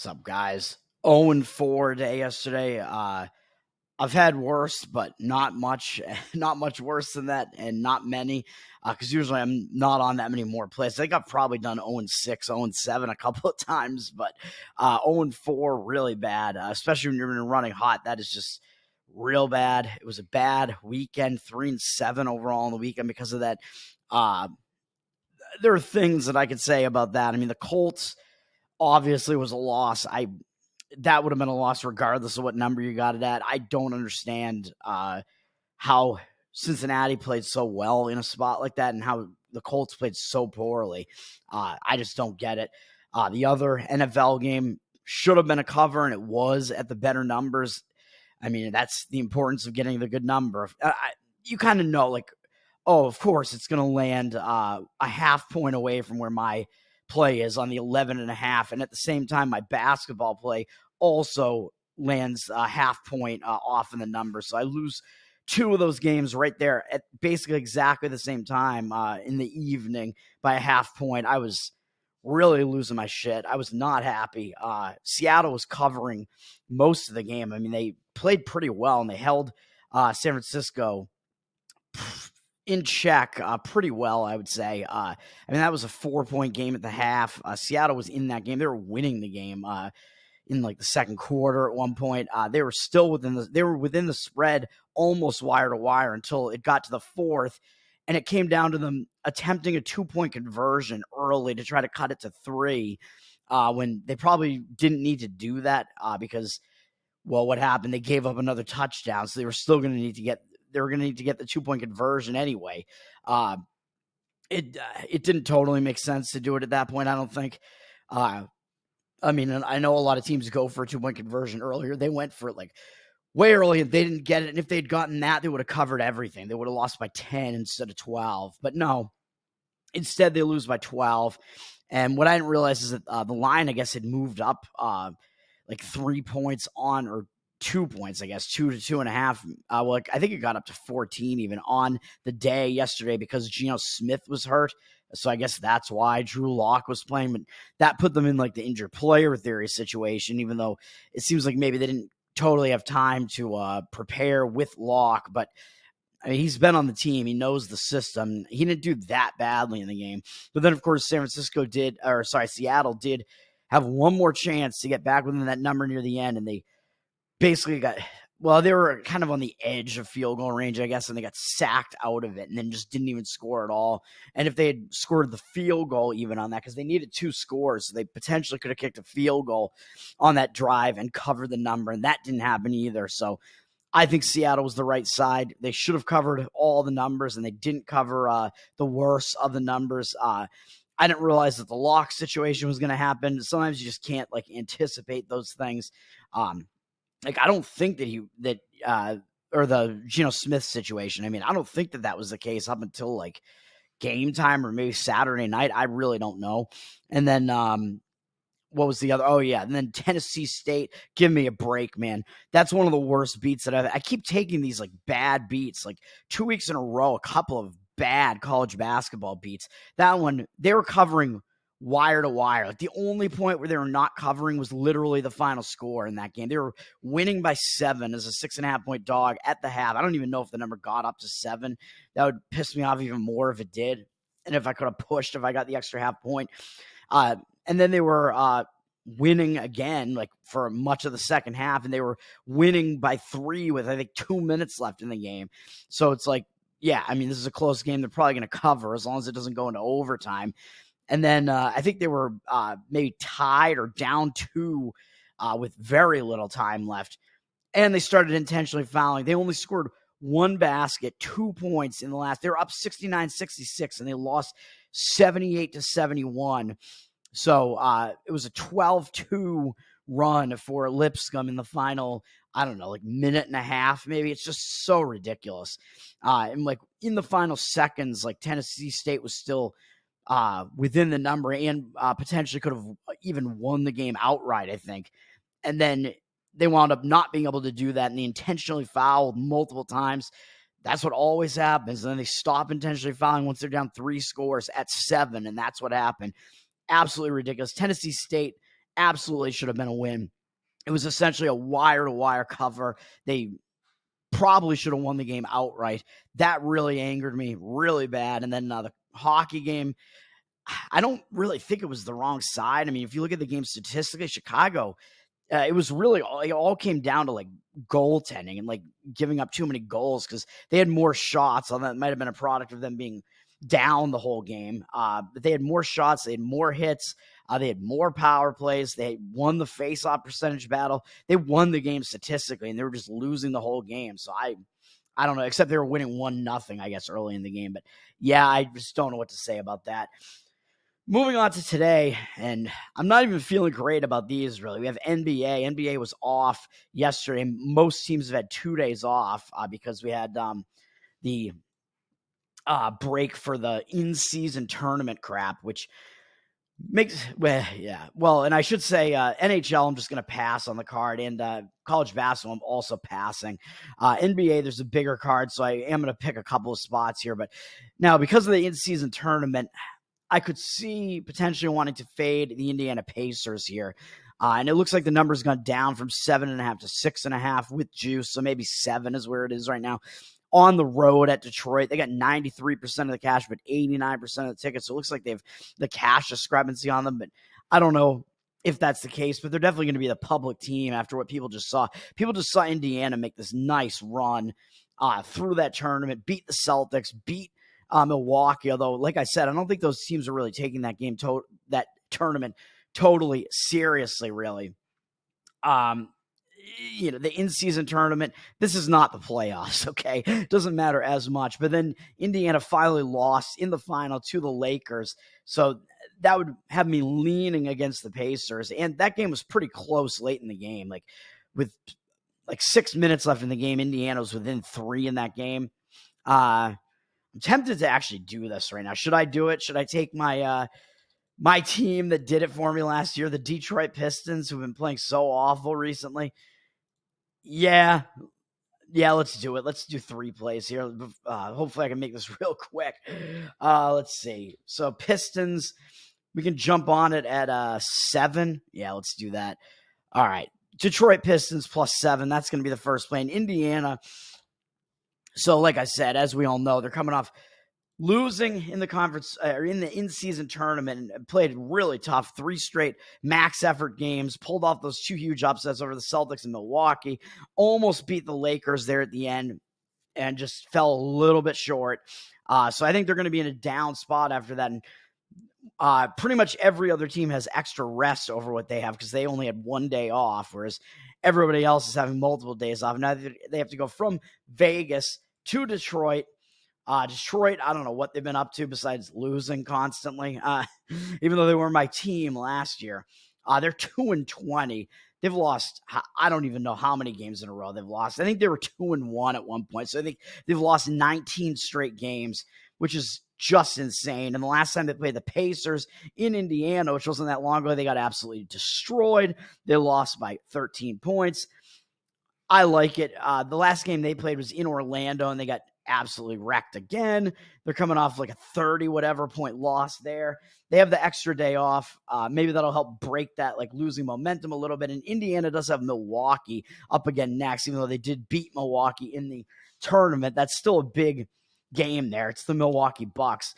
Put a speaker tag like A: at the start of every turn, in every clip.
A: What's up, guys? 0-4 day yesterday. I've had worse, but not much, not much worse than that, and not many. Because usually I'm not on that many more plays. I think I've probably done 0-6, 0-7 a couple of times, but 0-4 really bad, especially when you're running hot. That is just real bad. It was a bad weekend, 3-7 overall in the weekend because of that. Uh, there are things that I could say about that. I mean, the Colts obviously was a loss. That would have been a loss regardless of what number you got it at. I don't understand how Cincinnati played so well in a spot like that and how the Colts played so poorly. I just don't get it. The other NFL game should have been a cover, and it was at the better numbers. I mean, that's the importance of getting the good number. You kind of know, like, oh, of course, it's going to land a half point away from where my play is on the 11.5. And at the same time, my basketball play also lands a half point off in the number. So I lose two of those games right there at basically exactly the same time in the evening by a half point. I was really losing my shit. I was not happy. Seattle was covering most of the game. I mean, they played pretty well, and they held San Francisco in check pretty well, I would say. I mean, that was a 4-point game at the half. Seattle was in that game. They were winning the game in like the second quarter at one point. They were still within the spread almost wire to wire until it got to the fourth, and it came down to them attempting a 2-point conversion early to try to cut it to 3 when they probably didn't need to do that because, well, what happened? They gave up another touchdown, so they were still going to need to get the 2-point conversion anyway. It didn't totally make sense to do it at that point, I don't think. I mean, I know a lot of teams go for a 2-point conversion earlier. They went for it like way early and they didn't get it. And if they'd gotten that, they would have covered everything. They would have lost by 10 instead of 12. But no, instead they lose by 12. And what I didn't realize is that the line, I guess, had moved up like 3 points on, or 2 points, I guess, 2 to 2.5. Well, I think it got up to 14 even on the day yesterday because Geno Smith was hurt. So I guess that's why Drew Lock was playing, but that put them in like the injured player theory situation, even though it seems like maybe they didn't totally have time to prepare with Lock. But I mean, he's been on the team. He knows the system. He didn't do that badly in the game. But then, of course, Seattle did have one more chance to get back within that number near the end, and they basically they were kind of on the edge of field goal range, I guess, and they got sacked out of it and then just didn't even score at all. And if they had scored the field goal even on that, because they needed 2 scores, so they potentially could have kicked a field goal on that drive and covered the number, and that didn't happen either. So I think Seattle was the right side. They should have covered all the numbers, and they didn't cover the worst of the numbers. I didn't realize that the Lock situation was going to happen. Sometimes you just can't like anticipate those things. Like, I don't think that or the Geno Smith situation. I mean, I don't think that was the case up until like game time or maybe Saturday night. I really don't know. And then, what was the other? Oh yeah. And then Tennessee State, give me a break, man. That's one of the worst beats that I keep taking these like bad beats, like 2 weeks in a row, a couple of bad college basketball beats. That one, they were covering wire to wire. Like the only point where they were not covering was literally the final score in that game. They were winning by 7 as a 6.5-point dog at the half. I don't even know if the number got up to 7. That would piss me off even more if it did. And if I could have pushed, if I got the extra half point. And then they were winning again, like for much of the second half, and they were winning by 3 with, I think, 2 minutes left in the game. So it's like, yeah, I mean, this is a close game. They're probably going to cover as long as it doesn't go into overtime. And then I think they were maybe tied or down 2 with very little time left. And they started intentionally fouling. They only scored 1 basket, 2 points in the last. They were up 69-66, and they lost 78-71. So it was a 12-2 run for Lipscomb in the final, I don't know, like minute and a half, maybe. It's just so ridiculous. And like in the final seconds, like Tennessee State was still within the number and potentially could have even won the game outright, I think. And then they wound up not being able to do that, and they intentionally fouled multiple times. That's what always happens. And then they stop intentionally fouling once they're down 3 scores at 7, and that's what happened. Absolutely ridiculous. Tennessee State absolutely should have been a win. It was essentially a wire-to-wire cover. They probably should have won the game outright. That really angered me really bad. And then the hockey game, I don't really think it was the wrong side. I mean, if you look at the game statistically, Chicago, it was really it all came down to like goaltending and like giving up too many goals because they had more shots. That might have been a product of them being down the whole game. But they had more shots, they had more hits, they had more power plays. They won the face-off percentage battle. They won the game statistically, and they were just losing the whole game. So I don't know, except they were winning 1-0, I guess, early in the game. But yeah, I just don't know what to say about that. Moving on to today, and I'm not even feeling great about these, really. We have NBA. NBA was off yesterday. Most teams have had 2 days off because we had the break for the in-season tournament crap, which makes, well, and I should say NHL, I'm just going to pass on the card, and college basketball, I'm also passing. NBA, there's a bigger card, so I am going to pick a couple of spots here. But now, because of the in-season tournament, I could see potentially wanting to fade the Indiana Pacers here. And it looks like the number's gone down from 7.5 to 6.5 with juice. So maybe 7 is where it is right now. On the road at Detroit, they got 93% of the cash, but 89% of the tickets. So it looks like they have the cash discrepancy on them. But I don't know if that's the case, but they're definitely going to be the public team after what people just saw. People just saw Indiana make this nice run through that tournament, beat the Celtics, beat Milwaukee, although, like I said, I don't think those teams are really taking that game, that tournament totally seriously, really. The in-season tournament, this is not the playoffs, okay? It doesn't matter as much. But then Indiana finally lost in the final to the Lakers, so that would have me leaning against the Pacers. And that game was pretty close late in the game. Like, with 6 minutes left in the game, Indiana was within 3 in that game. I'm tempted to actually do this right now. Should I do it? Should I take my my team that did it for me last year, the Detroit Pistons, who've been playing so awful recently? Yeah, let's do it. Let's do 3 plays here. Hopefully I can make this real quick. Let's see. So Pistons, we can jump on it at 7. Yeah, let's do that. All right. Detroit Pistons +7. That's going to be the first play. In Indiana, so like I said, as we all know, they're coming off losing in the conference or in the in-season tournament and played really tough. 3 straight max effort games, pulled off those 2 huge upsets over the Celtics and Milwaukee, almost beat the Lakers there at the end and just fell a little bit short. So I think they're going to be in a down spot after that. And pretty much every other team has extra rest over what they have because they only had 1 day off, whereas everybody else is having multiple days off. Now they have to go from Vegas to Detroit. Detroit, I don't know what they've been up to besides losing constantly. Even though they were my team last year, they're 2-20. They've lost, I don't even know how many games in a row they've lost. I think they were 2-1 at one point. So I think they've lost 19 straight games, which is just insane. And the last time they played the Pacers in Indiana, which wasn't that long ago, they got absolutely destroyed. They lost by 13 points. I like it. The last game they played was in Orlando, and they got absolutely wrecked again. They're coming off like a 30 whatever point loss there. They have the extra day off. Maybe that'll help break that like losing momentum a little bit. And Indiana does have Milwaukee up again next, even though they did beat Milwaukee in the tournament. That's still a big game there. It's the Milwaukee Bucks.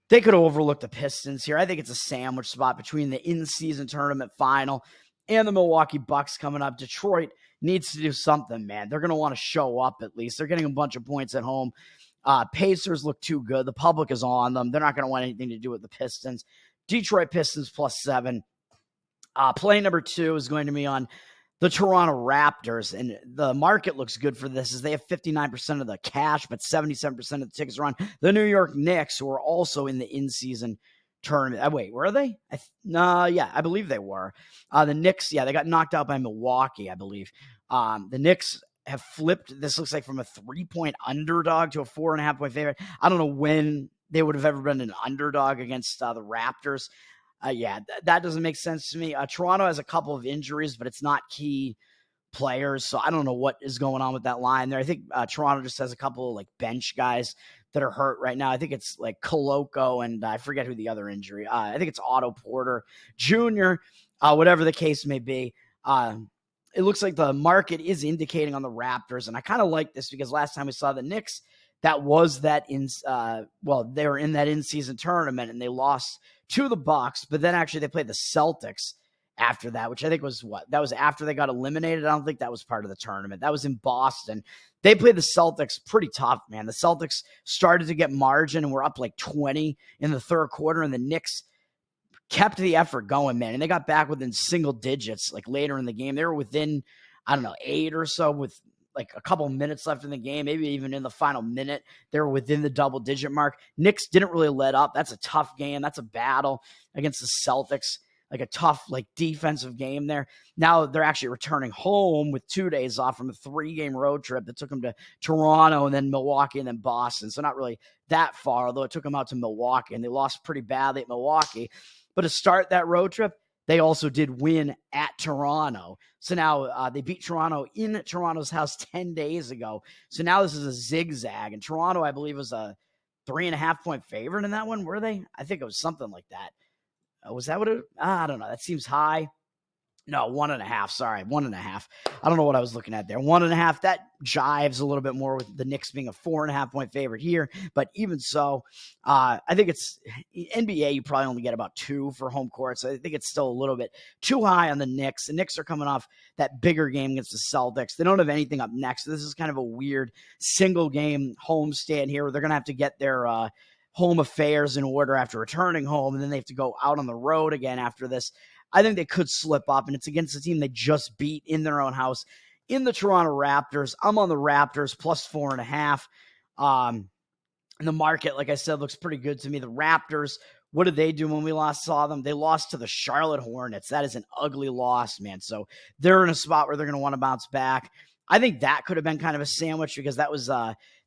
A: They could have overlooked the Pistons here. I think it's a sandwich spot between the in-season tournament final and the Milwaukee Bucks coming up. Detroit needs to do something, man. They're going to want to show up at least. They're getting a bunch of points at home. Pacers look too good. The public is on them. They're not going to want anything to do with the Pistons. Detroit Pistons +7. Play number 2 is going to be on the Toronto Raptors, and the market looks good for this as they have 59% of the cash, but 77% of the tickets are on the New York Knicks, who are also in the in-season tournament. Wait, were they? I believe they were. The Knicks, they got knocked out by Milwaukee, I believe. The Knicks have flipped. This looks like from a 3-point underdog to a 4.5-point favorite. I don't know when they would have ever been an underdog against the Raptors. That doesn't make sense to me. Toronto has a couple of injuries, but it's not key players, so I don't know what is going on with that line there. I think Toronto just has a couple of like bench guys that are hurt right now. I think it's like Koloko and I forget who the other injury. I think it's Otto Porter Jr. whatever the case may be. It looks like the market is indicating on the Raptors, and I kind of like this because last time we saw the Knicks, that was that they were in that in-season tournament and they lost to the Bucks, but then actually they played the Celtics after that, which I think was that was after they got eliminated. I don't think that was part of the tournament. That was in Boston. They played the Celtics pretty tough, man. The Celtics started to get margin and were up like 20 in the third quarter, and the Knicks kept the effort going, man. And they got back within single digits like later in the game. They were within, I don't know, 8 or so with like a couple minutes left in the game, maybe even in the final minute, they were within the double-digit mark. Knicks didn't really let up. That's a tough game. That's a battle against the Celtics, like a tough, like defensive game there. Now they're actually returning home with 2 days off from a 3-game road trip that took them to Toronto and then Milwaukee and then Boston. So not really that far, although it took them out to Milwaukee, and they lost pretty badly at Milwaukee. But to start that road trip, they also did win at Toronto. So now they beat Toronto in Toronto's house 10 days ago. So now this is a zigzag. And Toronto, I believe, was a 3.5-point favorite in that one. Were they? I think it was something like that. Was that what it? I don't know. That seems high. No, 1.5. Sorry, 1.5. I don't know what I was looking at there. 1.5. That jives a little bit more with the Knicks being a 4.5-point favorite here. But even so, I think it's NBA. You probably only get about 2 for home court. So I think it's still a little bit too high on the Knicks. The Knicks are coming off that bigger game against the Celtics. They don't have anything up next. So this is kind of a weird single game homestand here where they're going to have to get their home affairs in order after returning home. And then they have to go out on the road again after this. I think they could slip up, and it's against the team they just beat in their own house in the Toronto Raptors. I'm on the Raptors plus 4.5. And the market, like I said, looks pretty good to me. The Raptors, what did they do when we last saw them? They lost to the Charlotte Hornets. That is an ugly loss, man. So they're in a spot where they're going to want to bounce back. I think that could have been kind of a sandwich because that was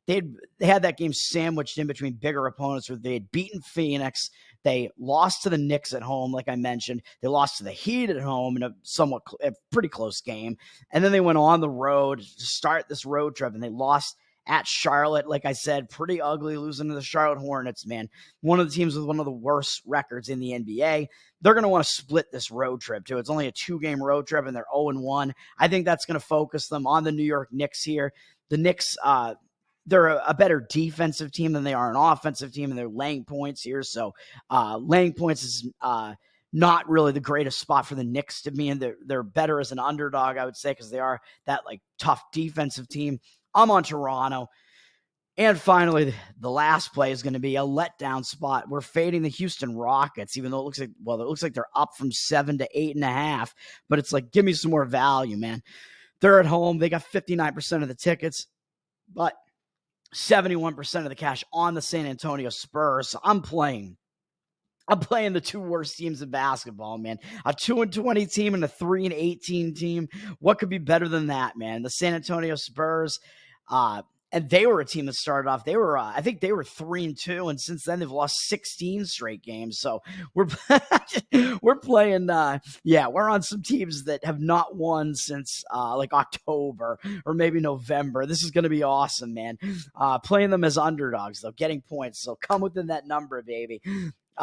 A: they had that game sandwiched in between bigger opponents where they had beaten Phoenix. They lost to the Knicks at home, like I mentioned. They lost to the Heat at home in a pretty close game. And then they went on the road to start this road trip, and they lost at Charlotte. Like I said, pretty ugly, losing to the Charlotte Hornets, man. One of the teams with one of the worst records in the NBA. They're going to want to split this road trip, too. It's only a 2-game road trip, and they're 0-1. I think that's going to focus them on the New York Knicks here. The Knicks, they're a better defensive team than they are an offensive team, and they're laying points here. So laying points is not really the greatest spot for the Knicks to be in. They're better as an underdog, I would say, because they are that like tough defensive team. I'm on Toronto. And finally, the last play is going to be a letdown spot. We're fading the Houston Rockets, even though it looks like they're up from 7 to 8.5. But it's like, give me some more value, man. They're at home. They got 59% of the tickets, but 71% of the cash on the San Antonio Spurs. So I'm playing the 2 worst teams in basketball, man. A 2-20 team and a 3-18 team. What could be better than that, man? The San Antonio Spurs, and they were a team that started off. They were, I think they were 3-2, and since then they've lost 16 straight games. So we're playing. We're on some teams that have not won since like October or maybe November. This is going to be awesome, man. Playing them as underdogs, though, getting points. So come within that number, baby.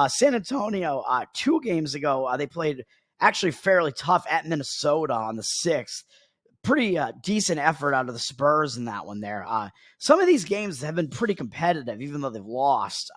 A: San Antonio, 2 games ago, they played actually fairly tough at Minnesota on the 6th. Pretty decent effort out of the Spurs in that one there. Some of these games have been pretty competitive, even though they've lost.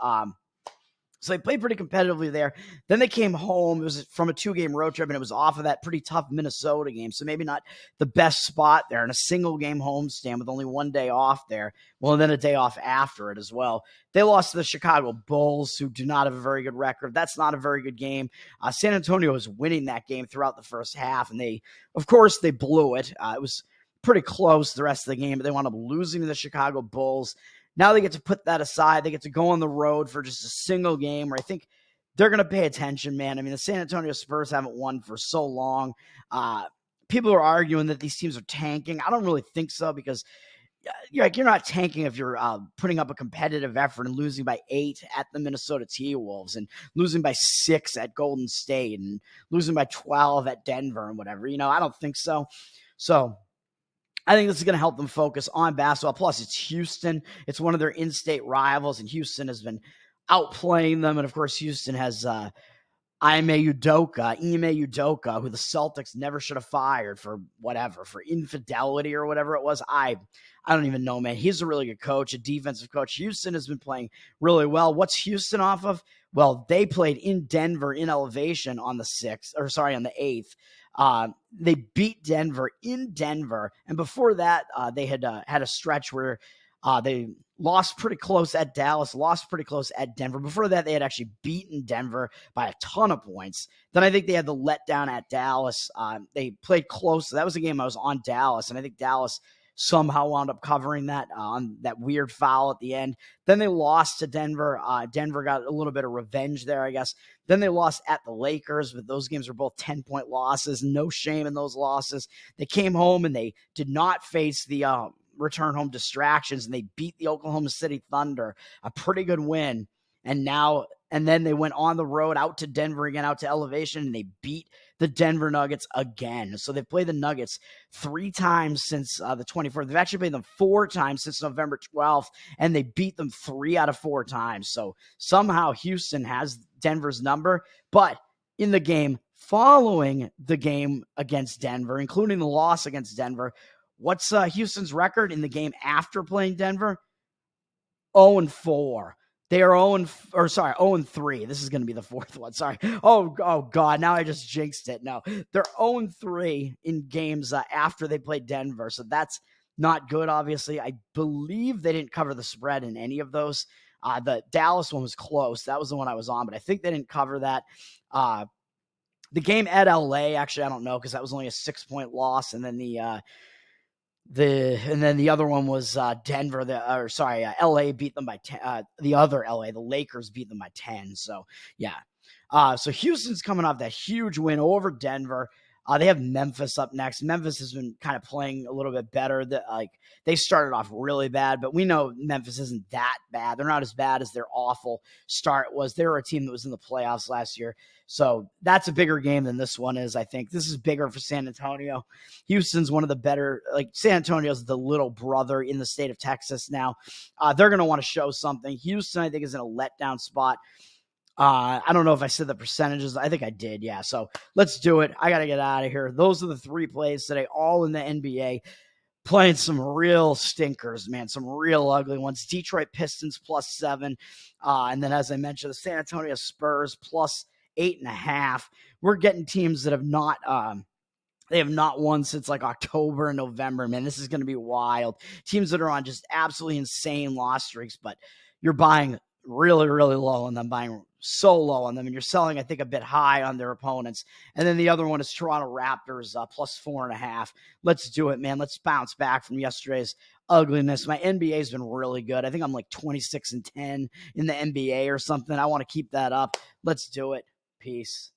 A: So they played pretty competitively there. Then they came home. It was from a 2-game road trip, and it was off of that pretty tough Minnesota game. So maybe not the best spot there in a single-game homestand with only 1 day off there. Well, and then a day off after it as well. They lost to the Chicago Bulls, who do not have a very good record. That's not a very good game. San Antonio was winning that game throughout the first half, and they blew it. It was pretty close the rest of the game, but they wound up losing to the Chicago Bulls. Now they get to put that aside. They get to go on the road for just a single game where I think they're going to pay attention, man. I mean, the San Antonio Spurs haven't won for so long. People are arguing that these teams are tanking. I don't really think so because you're not tanking if you're putting up a competitive effort and losing by 8 at the Minnesota T-Wolves and losing by 6 at Golden State and losing by 12 at Denver and whatever. I don't think so. So I think this is going to help them focus on basketball. Plus, it's Houston. It's one of their in-state rivals, and Houston has been outplaying them. And, of course, Houston has Ime Udoka, who the Celtics never should have fired for whatever, for infidelity or whatever it was. I don't even know, man. He's a really good coach, a defensive coach. Houston has been playing really well. What's Houston off of? Well, they played in Denver in Elevation on the 8th. They beat Denver in Denver. And before that, they had had a stretch where they lost pretty close at Dallas, lost pretty close at Denver. Before that, they had actually beaten Denver by a ton of points. Then I think they had the letdown at Dallas. They played close. That was a game I was on Dallas, and I think Dallas somehow wound up covering that on that weird foul at the end. Then they lost to Denver. Denver got a little bit of revenge there, I guess. Then they lost at the Lakers, but those games were both 10-point losses. No shame in those losses. They came home and they did not face the return home distractions, and they beat the Oklahoma City Thunder, a pretty good win. And then they went on the road out to Denver again, out to Elevation, and they beat the Denver Nuggets again. So they've played the Nuggets 3 times since the 24th. They've actually played them 4 times since November 12th, and they beat them 3 out of 4 times. So somehow Houston has Denver's number, but in the game following the game against Denver, including the loss against Denver, what's Houston's record in the game after playing Denver? 0-4. They are 0-3. This is going to be the 4th one. Sorry. Oh God. Now I just jinxed it. No, they're 0-3 in games after they played Denver. So that's not good. Obviously, I believe they didn't cover the spread in any of those. The Dallas one was close. That was the one I was on, but I think they didn't cover that. The game at LA, actually, I don't know, because that was only a 6-point loss. And then the other one was Denver. LA beat them by 10. The other LA, the Lakers beat them by 10. So yeah. So Houston's coming off that huge win over Denver. They have Memphis up next. Memphis has been kind of playing a little bit better. They started off really bad, but we know Memphis isn't that bad. They're not as bad as their awful start was. They were a team that was in the playoffs last year. So that's a bigger game than this one is, I think. This is bigger for San Antonio. Houston's one of the better, San Antonio's the little brother in the state of Texas now. They're going to want to show something. Houston, I think, is in a letdown spot. I don't know if I said the percentages. I think I did. Yeah. So let's do it. I got to get out of here. Those are the 3 plays today, all in the NBA. Playing some real stinkers, man. Some real ugly ones. Detroit Pistons +7. And then, as I mentioned, the San Antonio Spurs +8.5. We're getting teams that have not they have not won since October and November, man. This is going to be wild. Teams that are on just absolutely insane loss streaks, but you're buying really, really low on them, buying so low on them, and you're selling, I think, a bit high on their opponents. And then the other one is Toronto Raptors +4.5. Let's do it, man. Let's bounce back from yesterday's ugliness. My NBA has been really good. I think I'm 26-10 in the NBA or something. I want to keep that up. Let's do it. Peace.